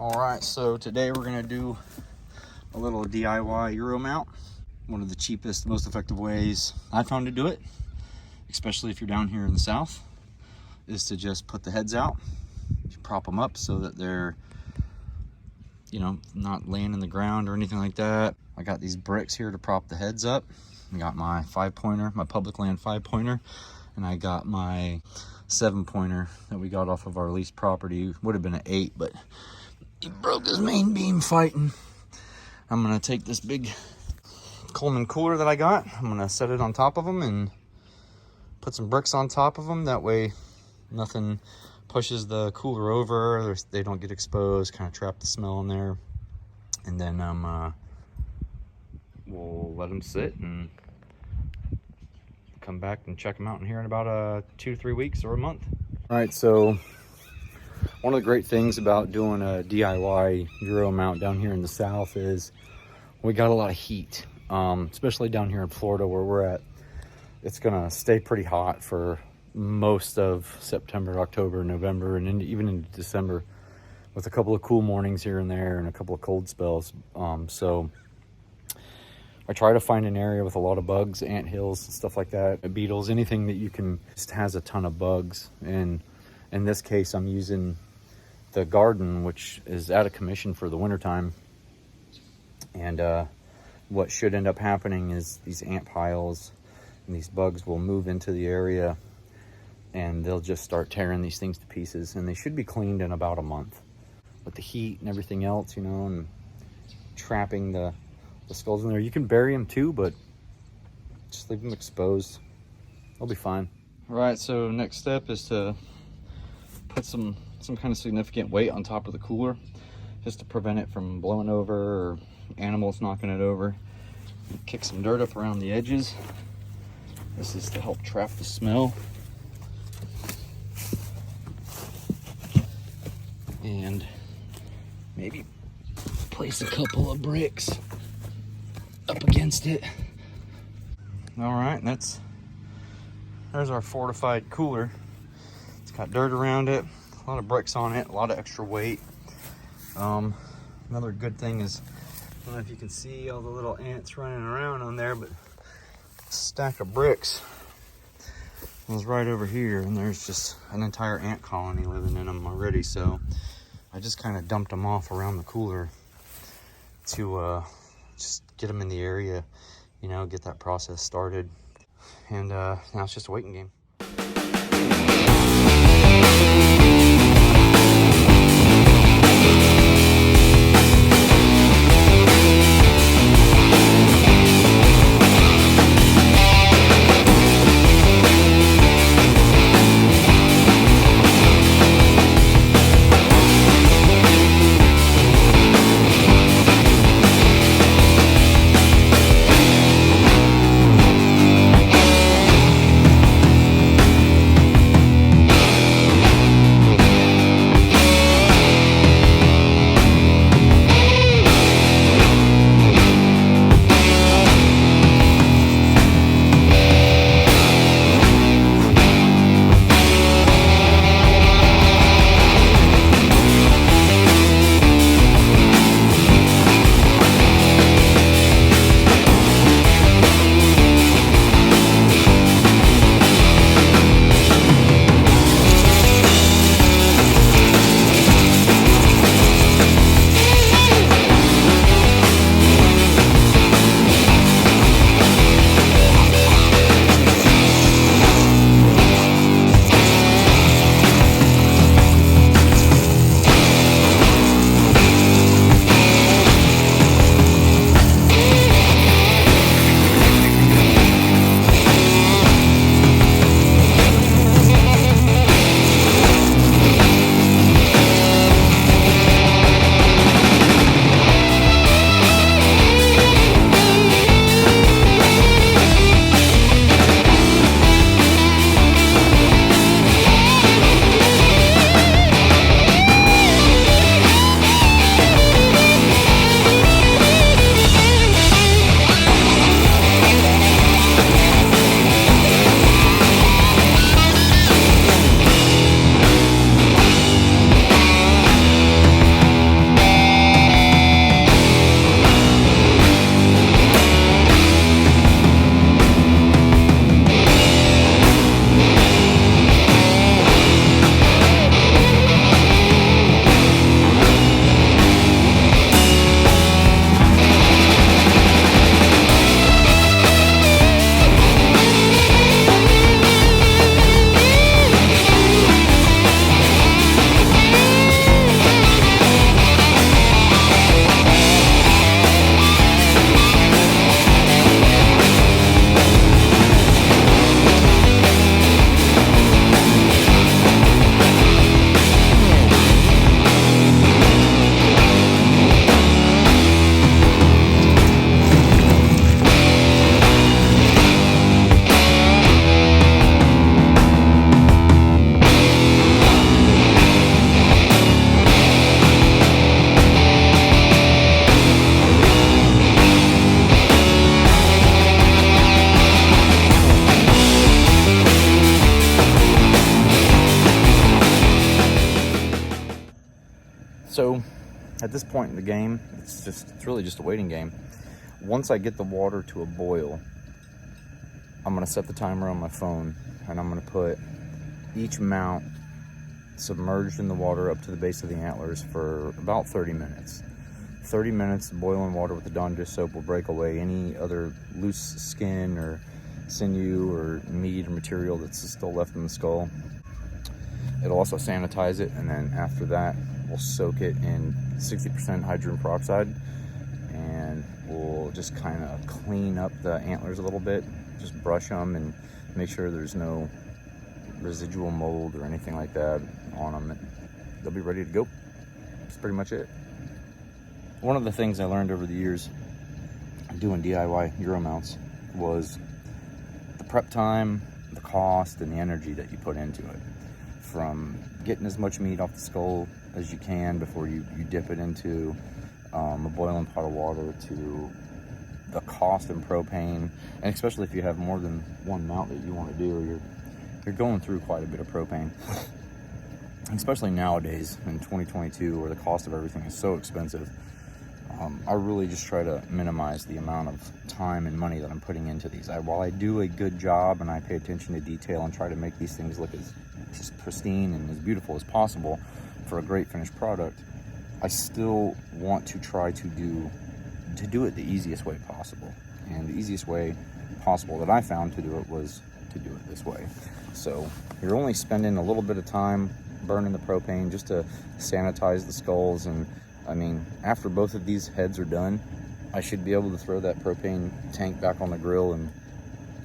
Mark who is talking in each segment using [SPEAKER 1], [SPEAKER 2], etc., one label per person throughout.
[SPEAKER 1] All right, so today we're gonna do a little DIY Euro mount. One of the cheapest, most effective ways I found to do it, especially if you're down here in the south, is to just put the heads out. You prop them up so that they're, you know, not laying in the ground or anything like that. I got these bricks here to prop the heads up. I got my 5-pointer, my public land 5-pointer, and I got my 7-pointer that we got off of our leased property. Would have been an 8, but he broke his main beam fighting. I'm gonna take this big Coleman cooler that I got. I'm gonna set it on top of them and put some bricks on top of them. That way nothing pushes the cooler over, they don't get exposed, kind of trap the smell in there. And then we'll let them sit and come back and check them out in here in about 2 to 3 weeks or a month. All right, so one of the great things about doing a DIY Euro mount down here in the south is we got a lot of heat, especially down here in Florida where we're at. It's gonna stay pretty hot for most of September, October, November, and even into December, with a couple of cool mornings here and there and a couple of cold spells. So I try to find an area with a lot of bugs, ant hills, stuff like that, beetles, anything that you can just has a ton of bugs. And in this case, I'm using the garden, which is out of commission for the wintertime. And what should end up happening is these ant piles and these bugs will move into the area and they'll just start tearing these things to pieces, and they should be cleaned in about a month. With the heat and everything else, you know, and trapping the skulls in there. You can bury them too, but just leave them exposed. They'll be fine. All right, so next step is to put some kind of significant weight on top of the cooler, just to prevent it from blowing over or animals knocking it over. Kick some dirt up around the edges. This is to help trap the smell. And maybe place a couple of bricks up against it. All right, there's our fortified cooler. It's got dirt around it, a lot of bricks on it, a lot of extra weight. Another good thing is, I don't know if you can see all the little ants running around on there, but a stack of bricks was right over here, and there's just an entire ant colony living in them already. So I just kind of dumped them off around the cooler to just get them in the area, you know, get that process started. And now it's just a waiting game. at this point in the game, it's really just a waiting game. Once I get the water to a boil, I'm gonna set the timer on my phone, and I'm gonna put each mount submerged in the water up to the base of the antlers for about 30 minutes. 30 minutes of boiling water with the Dawn dish soap will break away any other loose skin or sinew or meat or material that's still left in the skull. It'll also sanitize it, and then after that, we'll soak it in 60% hydrogen peroxide, and we'll just kind of clean up the antlers a little bit, just brush them and make sure there's no residual mold or anything like that on them. They'll be ready to go. That's pretty much it. One of the things I learned over the years doing DIY Euro mounts was the prep time, the cost, and the energy that you put into it. From getting as much meat off the skull as you can before you dip it into a boiling pot of water, to the cost in propane, and especially if you have more than one mount that you want to do, you're going through quite a bit of propane. Especially nowadays in 2022, where the cost of everything is so expensive. I really just try to minimize the amount of time and money that I'm putting into these. While I do a good job and I pay attention to detail and try to make these things look as just pristine and as beautiful as possible for a great finished product, I still want to try to do it the easiest way possible. And the easiest way possible that I found to do it was to do it this way. So you're only spending a little bit of time burning the propane just to sanitize the skulls, and I mean, after both of these heads are done, I should be able to throw that propane tank back on the grill and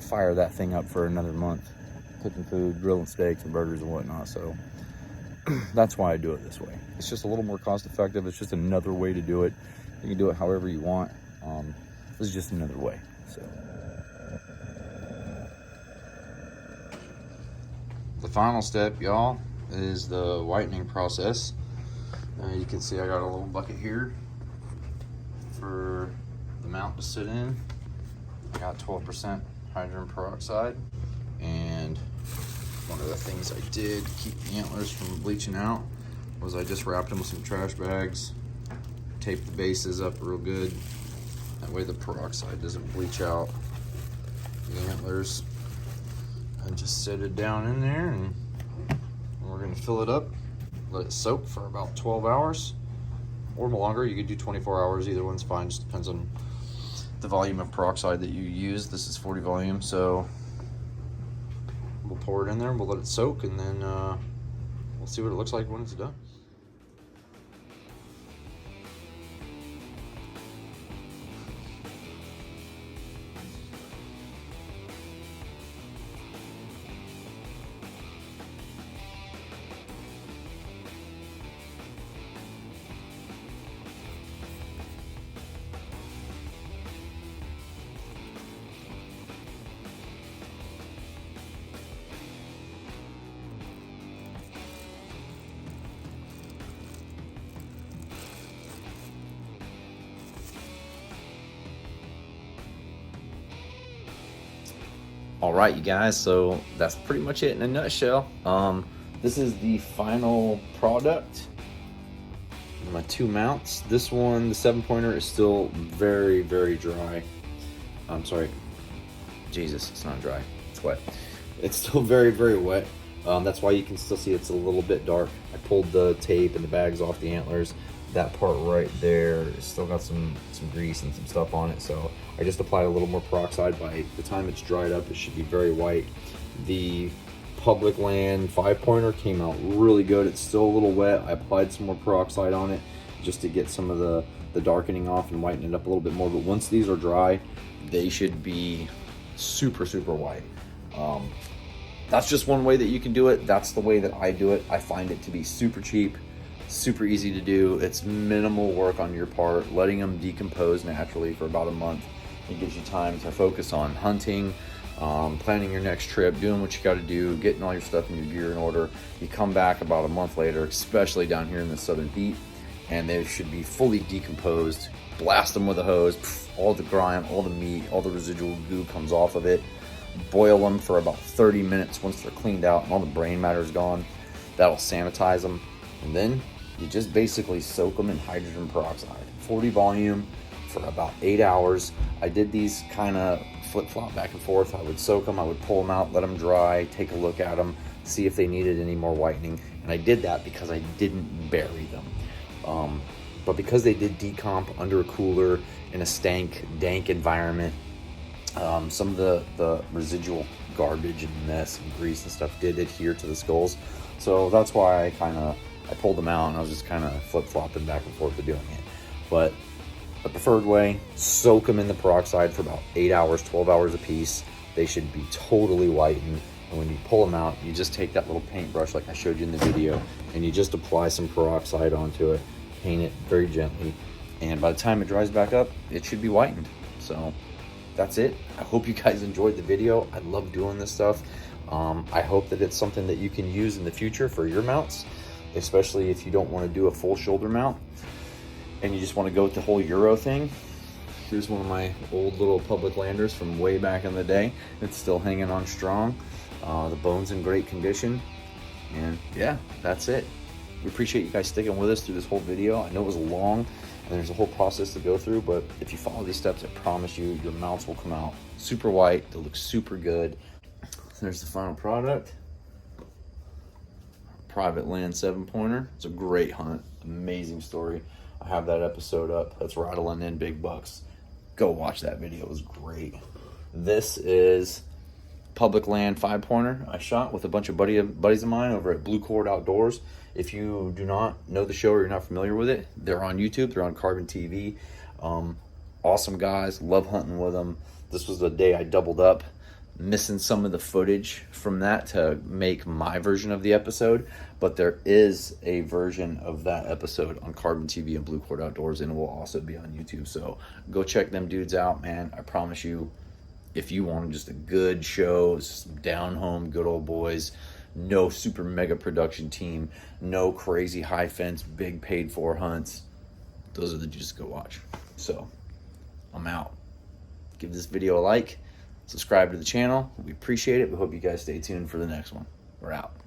[SPEAKER 1] fire that thing up for another month, cooking food, grilling steaks and burgers and whatnot. So that's why I do it this way. It's just a little more cost effective. It's just another way to do it. You can do it however you want. This is just another way. So the final step, y'all, is the whitening process. You can see I got a little bucket here for the mount to sit in. I got 12% hydrogen peroxide, and one of the things I did to keep the antlers from bleaching out was I just wrapped them with some trash bags, taped the bases up real good. That way the peroxide doesn't bleach out the antlers. And just set it down in there, and we're gonna fill it up. Let it soak for about 12 hours or longer. You could do 24 hours, either one's fine, just depends on the volume of peroxide that you use. This is 40 volume, so we'll pour it in there, we'll let it soak, and then we'll see what it looks like when it's done. All right, you guys, so that's pretty much it in a nutshell. This is the final product. My two mounts. This one, the 7-pointer, is still very, very dry. I'm sorry. Jesus, it's not dry. It's wet. It's still very, very wet. That's why you can still see it's a little bit dark. I pulled the tape and the bags off the antlers. That part right there is still got some grease and some stuff on it, so I just applied a little more peroxide. By the time it's dried up, it should be very white. The Public Land 5-pointer came out really good. It's still a little wet. I applied some more peroxide on it just to get some of the darkening off and whiten it up a little bit more, but once these are dry, they should be super, super white. That's just one way that you can do it. That's the way that I do it. I find it to be super cheap, super easy to do. It's minimal work on your part. Letting them decompose naturally for about a month, it gives you time to focus on hunting, planning your next trip, doing what you got to do, getting all your stuff in your gear in order. You come back about a month later, especially down here in the southern heat, and they should be fully decomposed. Blast them with a hose, all the grime, all the meat, all the residual goo comes off of it. Boil them for about 30 minutes once they're cleaned out and all the brain matter is gone. That'll sanitize them, and then you just basically soak them in hydrogen peroxide, 40 volume for about 8 hours. I did these kind of flip-flop back and forth. I would soak them, I would pull them out, let them dry, take a look at them, see if they needed any more whitening. And I did that because I didn't bury them. But because they did decomp under a cooler in a dank environment, some of the residual garbage and mess and grease and stuff did adhere to the skulls. So that's why I pulled them out, and I was just kind of flip-flopping back and forth to doing it. But the preferred way, soak them in the peroxide for about 8 hours, 12 hours a piece. They should be totally whitened. And when you pull them out, you just take that little paintbrush like I showed you in the video, and you just apply some peroxide onto it, paint it very gently, and by the time it dries back up, it should be whitened. So that's it. I hope you guys enjoyed the video. I love doing this stuff. I hope that it's something that you can use in the future for your mounts, especially if you don't want to do a full shoulder mount and you just want to go with the whole Euro thing. Here's one of my old little public landers from way back in the day. It's still hanging on strong. The bone's in great condition. And yeah, that's it. We appreciate you guys sticking with us through this whole video. I know it was long and there's a whole process to go through, but if you follow these steps, I promise you, your mounts will come out super white. They'll look super good. There's the final product. Private Land 7-pointer. It's a great hunt. Amazing story. I have that episode up. That's rattling in big bucks. Go watch that video. It was great. This is Public Land 5-pointer I shot with a bunch of buddies of mine over at Blue Cord Outdoors. If you do not know the show or you're not familiar with it, they're on YouTube. They're on Carbon TV. Awesome guys. Love hunting with them. This was the day I doubled up, missing some of the footage from that to make my version of the episode, but there is a version of that episode on Carbon TV and Blue Cord Outdoors, and it will also be on YouTube. So go check them dudes out, man. I promise you, if you want just a good show, some down home, good old boys, no super mega production team, no crazy high fence, big paid for hunts, those are the dudes to go watch. So I'm out. Give this video a like, subscribe to the channel. We appreciate it. We hope you guys stay tuned for the next one. We're out.